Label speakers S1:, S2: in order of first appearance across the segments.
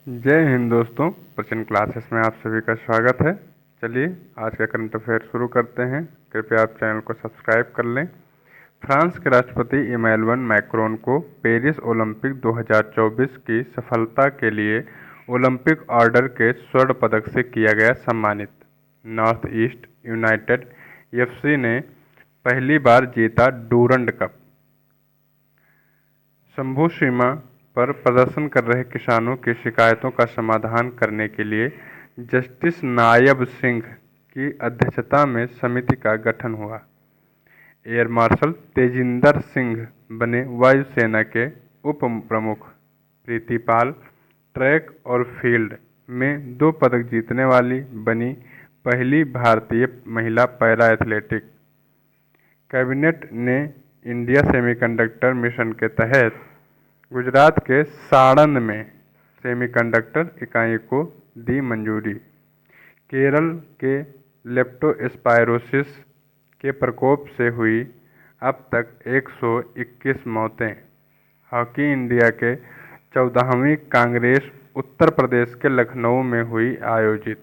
S1: जय हिंद दोस्तों। प्रचंड क्लासेस में आप सभी का स्वागत है। चलिए आज का करंट अफेयर शुरू करते हैं। कृपया आप चैनल को सब्सक्राइब कर लें। फ्रांस के राष्ट्रपति इमैनुअल मैक्रोन को पेरिस ओलंपिक 2024 की सफलता के लिए ओलंपिक ऑर्डर के स्वर्ण पदक से किया गया सम्मानित। नॉर्थ ईस्ट यूनाइटेड एफसी ने पहली बार जीता डूरंड कप। शंभू सीमा पर प्रदर्शन कर रहे किसानों की शिकायतों का समाधान करने के लिए जस्टिस नायब सिंह की अध्यक्षता में समिति का गठन हुआ। एयर मार्शल तेजिंदर सिंह बने वायुसेना के उप प्रमुख। प्रीतिपाल ट्रैक और फील्ड में 2 पदक जीतने वाली बनी पहली भारतीय महिला पैरा एथलेटिक। कैबिनेट ने इंडिया सेमीकंडक्टर मिशन के तहत गुजरात के साड़ंद में सेमीकंडक्टर इकाई को दी मंजूरी। केरल के लेप्टोस्पायरोसिस के प्रकोप से हुई अब तक 121 मौतें। हॉकी इंडिया के 14वीं कांग्रेस उत्तर प्रदेश के लखनऊ में हुई आयोजित।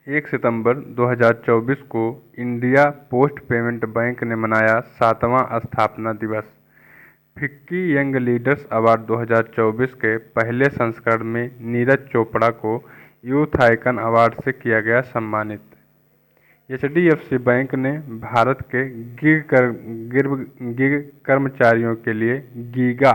S1: 1 सितंबर 2024 को इंडिया पोस्ट पेमेंट बैंक ने मनाया 7वां स्थापना दिवस। फिक्की यंग लीडर्स अवार्ड 2024 के पहले संस्करण में नीरज चोपड़ा को यूथ आइकन अवार्ड से किया गया सम्मानित। एचडीएफसी बैंक ने भारत के गिग कर्मचारियों के लिए गीगा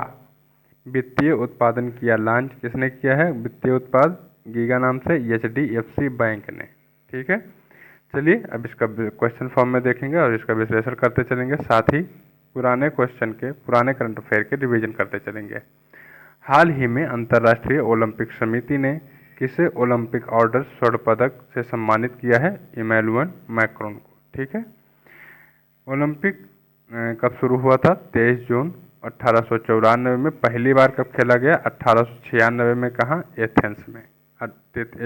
S1: वित्तीय उत्पादन किया लॉन्च। किसने किया है वित्तीय उत्पाद? गीगा नाम से एचडीएफसी बैंक ने। ठीक है, चलिए अब इसका क्वेश्चन फॉर्म में देखेंगे और इसका विश्लेषण करते चलेंगे, साथ ही पुराने करंट अफेयर के रिवीजन करते चलेंगे। हाल ही में अंतर्राष्ट्रीय ओलंपिक समिति ने किसे ओलंपिक ऑर्डर स्वर्ण पदक से सम्मानित किया है? इमैनुअल मैक्रोन को। ठीक है, ओलंपिक कब शुरू हुआ था? 23 जून 1894 में। पहली बार कब खेला गया? 1896 में। कहाँ? एथेंस में।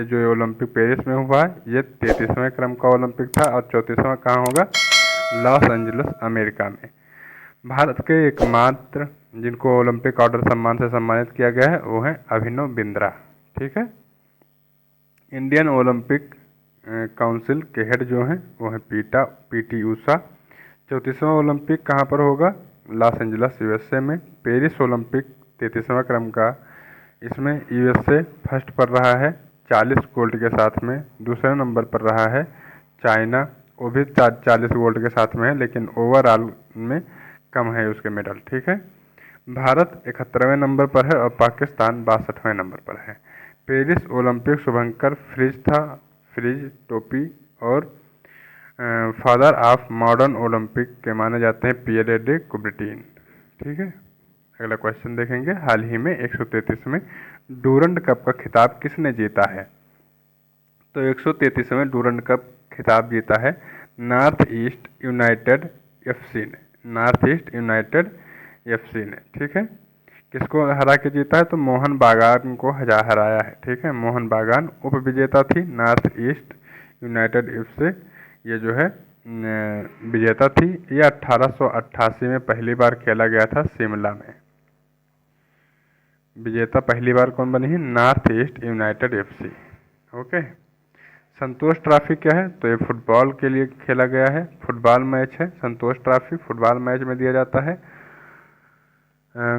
S1: जो ओलंपिक पेरिस में हुआ है ये 33वें क्रम का ओलंपिक था और 34वां कहाँ होगा? लॉस एंजलिस अमेरिका में। भारत के एकमात्र जिनको ओलंपिक ऑर्डर सम्मान से सम्मानित किया गया है वो है अभिनव बिंद्रा। ठीक है, इंडियन ओलंपिक काउंसिल के हेड जो हैं वो है पीटी ऊषा। 34वां ओलंपिक कहाँ पर होगा? लॉस एंजलिस यूएसए में। पेरिस ओलंपिक 33वां क्रम का, इसमें यूएसए फर्स्ट पर रहा है 40 गोल्ड के साथ में। दूसरे नंबर पर रहा है चाइना, वो भी 40 गोल्ड के साथ में है, लेकिन ओवरऑल में कम है उसके मेडल। ठीक है, भारत 71वें नंबर पर है और पाकिस्तान 62वें नंबर पर है। पेरिस ओलंपिक शुभंकर फ्रिज था, फ्रिज टोपी और फादर ऑफ मॉडर्न ओलंपिक के माने जाते हैं पियरे डे कुबर्टीन। ठीक है, अगला क्वेश्चन देखेंगे। हाल ही में 133वें डूरंड कप का खिताब किसने जीता है? तो 133वें डूरंड कप खिताब जीता है नॉर्थ ईस्ट यूनाइटेड एफसी ने। नॉर्थ ईस्ट यूनाइटेड एफसी ने। ठीक है, किसको हरा के जीता है? तो मोहन बागान को हराया है। ठीक है, मोहन बागान उप विजेता थी नॉर्थ ईस्ट यूनाइटेड एफसी, ये जो है विजेता थी। ये 1888 में पहली बार खेला गया था शिमला में। विजेता पहली बार कौन बनी है? North East United FC. Okay, Santosh trophy क्या है? तो ये फुटबॉल के लिए खेला गया है, फुटबॉल मैच है। संतोष ट्रॉफी फुटबॉल मैच में दिया जाता है।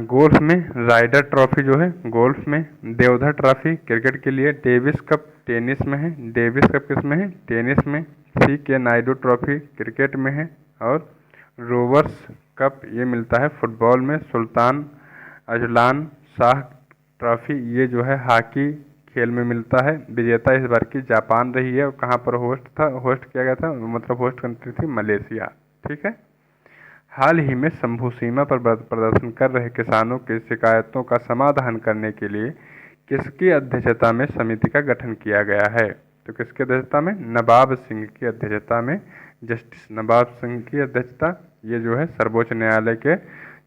S1: गोल्फ में राइडर ट्रॉफी जो है गोल्फ में। देवधर ट्रॉफी क्रिकेट के लिए। डेविस कप टेनिस में है। डेविस कप किस में है? टेनिस में। के नायडू ट्रॉफी क्रिकेट में है। और रोवर्स कप ये मिलता है फुटबॉल में। सुल्तान अजलान शाह ट्रॉफी ये जो है हॉकी खेल में मिलता है। विजेता इस बार की जापान रही है। और कहाँ पर होस्ट किया गया था, मतलब होस्ट कंट्री थी मलेशिया। ठीक है, हाल ही में शंभू सीमा पर प्रदर्शन कर रहे किसानों की शिकायतों का समाधान करने के लिए किसकी अध्यक्षता में समिति का गठन किया गया है? तो किसकी अध्यक्षता में? नवाब सिंह की अध्यक्षता में। जस्टिस नवाब सिंह की अध्यक्षता, ये जो है सर्वोच्च न्यायालय के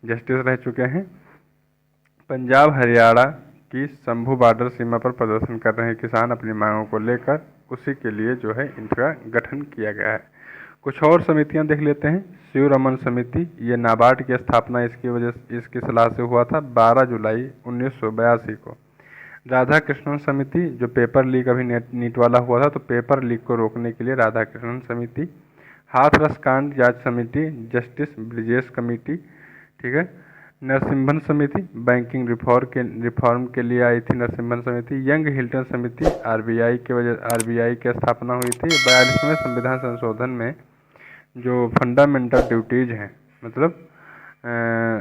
S1: जस्टिस रह चुके हैं। पंजाब हरियाणा की शंभू बॉर्डर सीमा पर प्रदर्शन कर रहे किसान अपनी मांगों को लेकर उसी के लिए जो है इनका गठन किया गया है। कुछ और समितियां देख लेते हैं। शिव रमन समिति, ये नाबार्ड की स्थापना इसकी सलाह से हुआ था 12 जुलाई 1982 को। राधा कृष्णन समिति, जो पेपर लीक अभी नीट वाला हुआ था, तो पेपर लीक को रोकने के लिए राधा कृष्णन समिति। हाथरस कांड जांच समिति, जस्टिस ब्रिजेश कमेटी, ठीक है। नरसिम्हन समिति, बैंकिंग रिफॉर्म के लिए आई थी नरसिम्हन समिति। यंग हिल्टन समिति, आरबीआई की स्थापना हुई थी। 42वें संविधान संशोधन में जो फंडामेंटल ड्यूटीज हैं, मतलब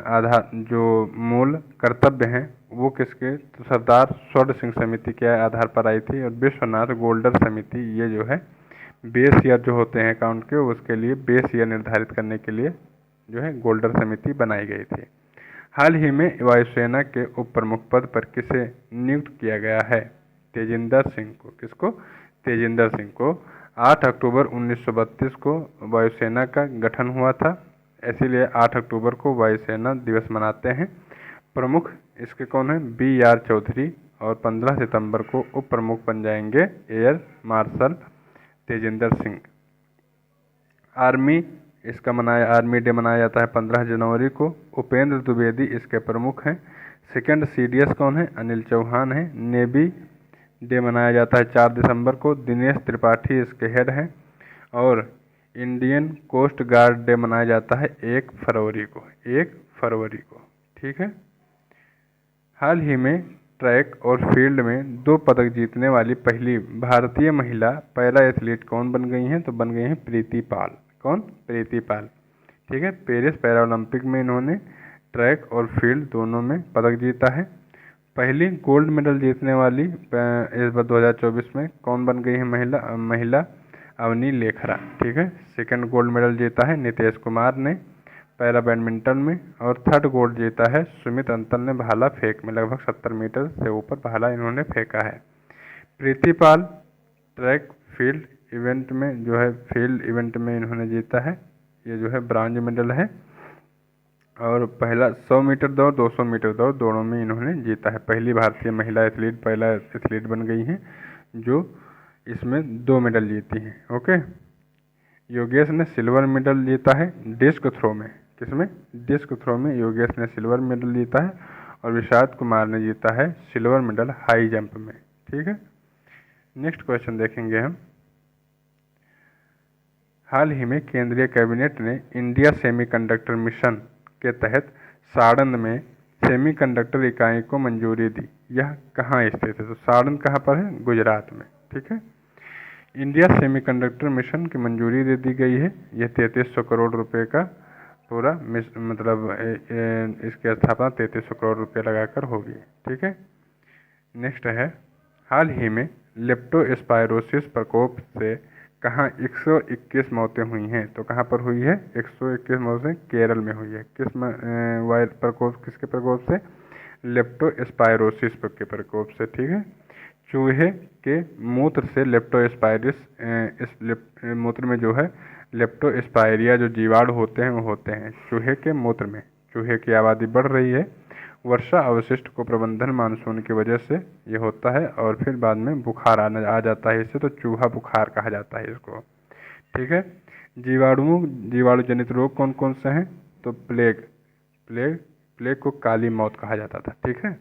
S1: आधार जो मूल कर्तव्य हैं, वो किसके, तो सरदार स्वर्ण सिंह समिति के आधार पर आई थी। और विश्वनाथ गोल्डर समिति, ये जो है बेस ईयर जो होते हैं अकाउंट के, उसके लिए बेस ईयर निर्धारित करने के लिए जो है गोल्डर समिति बनाई गई थी। हाल ही में वायुसेना के उप प्रमुख पद पर किसे नियुक्त किया गया है? तेजिंदर सिंह को। किसको? तेजिंदर सिंह को। 8 अक्टूबर 1932 को वायुसेना का गठन हुआ था, इसीलिए 8 अक्टूबर को वायुसेना दिवस मनाते हैं। प्रमुख इसके कौन है? BR चौधरी। और 15 सितंबर को उप प्रमुख बन जाएंगे air marshal Tejinder Singh. Army day मनाया जाता है 15 जनवरी को। उपेंद्र द्विवेदी इसके प्रमुख हैं। सेकंड CDS कौन है? अनिल चौहान है। नेवी डे मनाया जाता है 4 दिसंबर को। दिनेश त्रिपाठी इसके हेड हैं। और इंडियन कोस्ट गार्ड डे मनाया जाता है 1 फरवरी को। 1 फरवरी को, ठीक है। हाल ही में ट्रैक और फील्ड में 2 पदक जीतने वाली पहली भारतीय महिला पैरा एथलीट कौन बन गई हैं? तो बन गई हैं प्रीति पाल। कौन? प्रीति पाल, ठीक है। पेरिस पैरा ओलंपिक में इन्होंने ट्रैक और फील्ड दोनों में पदक जीता है। पहली गोल्ड मेडल जीतने वाली इस बार 2024 में कौन बन गई है? महिला अवनी लेखरा, ठीक है। सेकंड गोल्ड मेडल जीता है नितेश कुमार ने पैरा बैडमिंटन में। और थर्ड गोल्ड जीता है सुमित अंतल ने भाला फेंक में। लगभग 70 मीटर से ऊपर भाला इन्होंने फेंका है। प्रीति पाल ट्रैक फील्ड इवेंट में जो है इन्होंने जीता है, ये जो है ब्रांज मेडल है। और पहला 100 मीटर दौड़, 200 मीटर दौड़ दोनों में इन्होंने जीता है। पहली भारतीय महिला एथलीट बन गई हैं जो इसमें 2 मेडल जीती हैं। ओके। योगेश ने सिल्वर मेडल जीता है डिस्क थ्रो में। किसमें? डिस्क थ्रो में योगेश ने सिल्वर मेडल जीता है। और विशाद कुमार ने जीता है सिल्वर मेडल हाई जंप में, ठीक है। नेक्स्ट क्वेश्चन देखेंगे हम। हाल ही में केंद्रीय कैबिनेट ने इंडिया सेमीकंडक्टर मिशन के तहत साड़न में सेमीकंडक्टर इकाई को मंजूरी दी। यह कहाँ स्थित है? तो साड़न कहाँ पर है? गुजरात में, ठीक है। इंडिया सेमीकंडक्टर मिशन की मंजूरी दे दी गई है। यह 3300 करोड़ रुपए का पूरा मतलब इसकी स्थापना 3300 करोड़ रुपये लगाकर होगी, ठीक है। नेक्स्ट है, हाल ही में लेप्टोस्पायरोसिस प्रकोप से कहाँ 121 मौतें हुई हैं? तो कहाँ पर हुई है? 121 मौतें केरल में हुई है। किसके प्रकोप से? लेप्टोस्पायरोसिस के प्रकोप से, ठीक है। चूहे के मूत्र से मूत्र में जो है लेप्टोस्पायरिया जो जीवाणु होते हैं वो होते हैं चूहे के मूत्र में। चूहे की आबादी बढ़ रही है। वर्षा अवशिष्ट को प्रबंधन मानसून की वजह से ये होता है और फिर बाद में बुखार आ जाता है इससे, तो चूहा बुखार कहा जाता है इसको, ठीक है। जीवाणु जनित रोग कौन कौन से हैं? तो प्लेग को काली मौत कहा जाता था, ठीक है।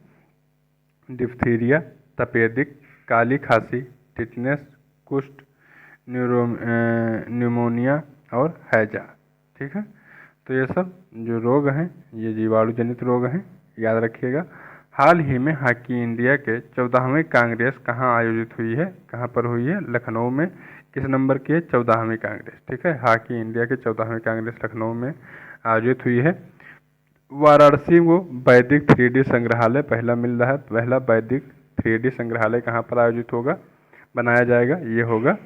S1: डिप्थीरिया, तपेदिक, काली खांसी, टिटनेस, कुष्ठ, न्यूमोनिया और हैजा, ठीक है। तो ये सब जो रोग हैं ये जीवाणु जनित रोग हैं, याद रखिएगा। हाल ही में हॉकी इंडिया के 14वीं कांग्रेस कहाँ आयोजित हुई है? कहाँ पर हुई है? लखनऊ में। किस नंबर की है? 14वीं कांग्रेस, ठीक है। हॉकी इंडिया के 14वीं कांग्रेस लखनऊ में आयोजित हुई है। वाराणसी को वैदिक 3D संग्रहालय पहला वैदिक 3D संग्रहालय कहाँ पर आयोजित होगा, बनाया जाएगा? ये होगा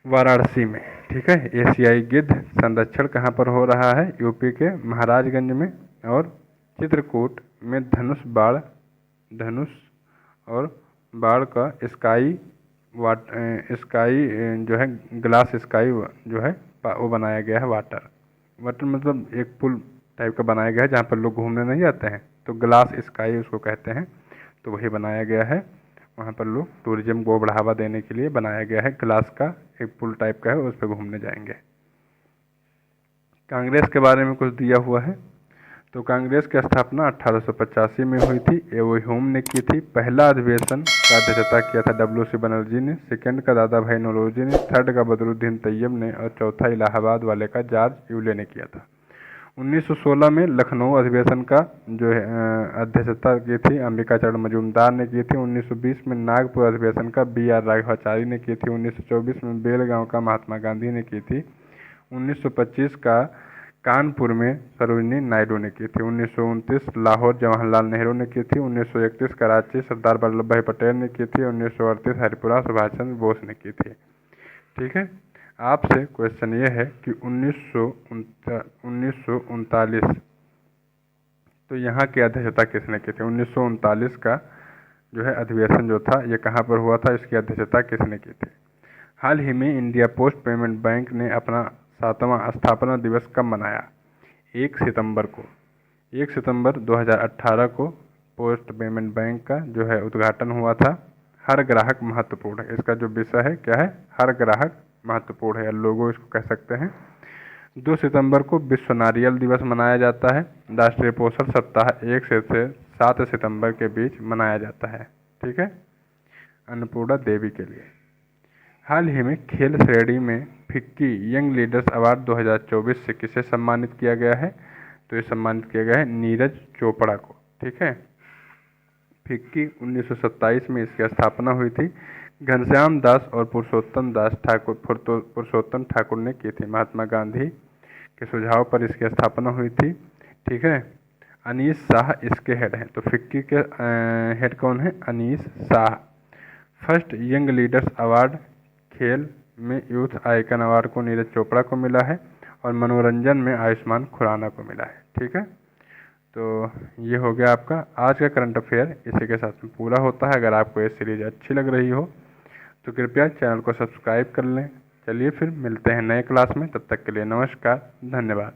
S1: वाराणसी में, ठीक है। एशियाई गिद्ध संरक्षण कहाँ पर हो रहा है? यूपी के महाराजगंज में। और चित्रकूट में धनुष और बाढ़ का स्काई जो है ग्लास स्काई जो है वो बनाया गया है। वाटर मतलब एक पुल टाइप का बनाया गया है जहाँ पर लोग घूमने नहीं जाते हैं, तो ग्लास स्काई उसको कहते हैं। तो वही बनाया गया है, वहाँ पर लोग टूरिज्म को बढ़ावा देने के लिए बनाया गया है। ग्लास का एक पुल टाइप का है, उस पर घूमने जाएंगे। कांग्रेस के बारे में कुछ दिया हुआ है, तो कांग्रेस की स्थापना 1885 में हुई थी। ए.ओ. ह्यूम ने की थी। पहला अधिवेशन का अध्यक्षता किया था W.C. बनर्जी ने, सेकंड का दादा भाई नौरोजी ने, थर्ड का बदरुद्दीन तैयब ने और चौथा इलाहाबाद वाले का जॉर्ज यूले ने किया था। 1916 में लखनऊ अधिवेशन का जो है अध्यक्षता की थी अंबिकाचरण मजूमदार ने की थी। 1920 में नागपुर अधिवेशन का B.R. राघवाचारी ने की थी। 1924 में बेलगांव का महात्मा गांधी ने की थी। 1925 का कानपुर में सरोजिनी नायडू ने की थी। 1929 लाहौर जवाहरलाल नेहरू ने की थी। 1931 कराची सरदार वल्लभ भाई पटेल ने की थी। 1938 हरिपुरा सुभाष चंद्र बोस ने की थी। ठीक है, आपसे क्वेश्चन ये है कि 1939 तो यहाँ की अध्यक्षता किसने की थी? 1939 का जो है अधिवेशन जो था ये कहाँ पर हुआ था, इसकी अध्यक्षता किसने की थी? हाल ही में इंडिया पोस्ट पेमेंट बैंक ने अपना 7वां स्थापना दिवस कब मनाया? 1 सितंबर को। 1 सितंबर 2018 को पोस्ट पेमेंट बैंक का जो है उद्घाटन हुआ था। हर ग्राहक महत्वपूर्ण है, इसका जो विषय है क्या है? हर ग्राहक महत्वपूर्ण है, या लोगो इसको कह सकते हैं। 2 सितंबर को विश्व नारियल दिवस मनाया जाता है। राष्ट्रीय पोषण सप्ताह 1 से 7 सितंबर के बीच मनाया जाता है। ठीक है, अन्नपूर्णा देवी के लिए। हाल ही में खेल श्रेणी में फिक्की यंग लीडर्स अवार्ड 2024 से किसे सम्मानित किया गया है? तो ये सम्मानित किया गया है नीरज चोपड़ा को। ठीक है, फिक्की 1927 में इसकी स्थापना हुई थी। घनश्याम दास और पुरुषोत्तम ठाकुर ने की थी। महात्मा गांधी के सुझाव पर इसकी स्थापना हुई थी। ठीक है, अनीस शाह इसके हेड हैं। तो फिक्की के हेड कौन है? Anish Shah. First young leaders award खेल में यूथ आइकन अवार्ड को नीरज चोपड़ा को मिला है और मनोरंजन में आयुष्मान खुराना को मिला है। ठीक है, तो ये हो गया आपका आज का करंट अफेयर, इसी के साथ में पूरा होता है। अगर आपको ये सीरीज अच्छी लग रही हो तो कृपया चैनल को सब्सक्राइब कर लें। चलिए फिर मिलते हैं नए क्लास में, तब तक के लिए नमस्कार, धन्यवाद।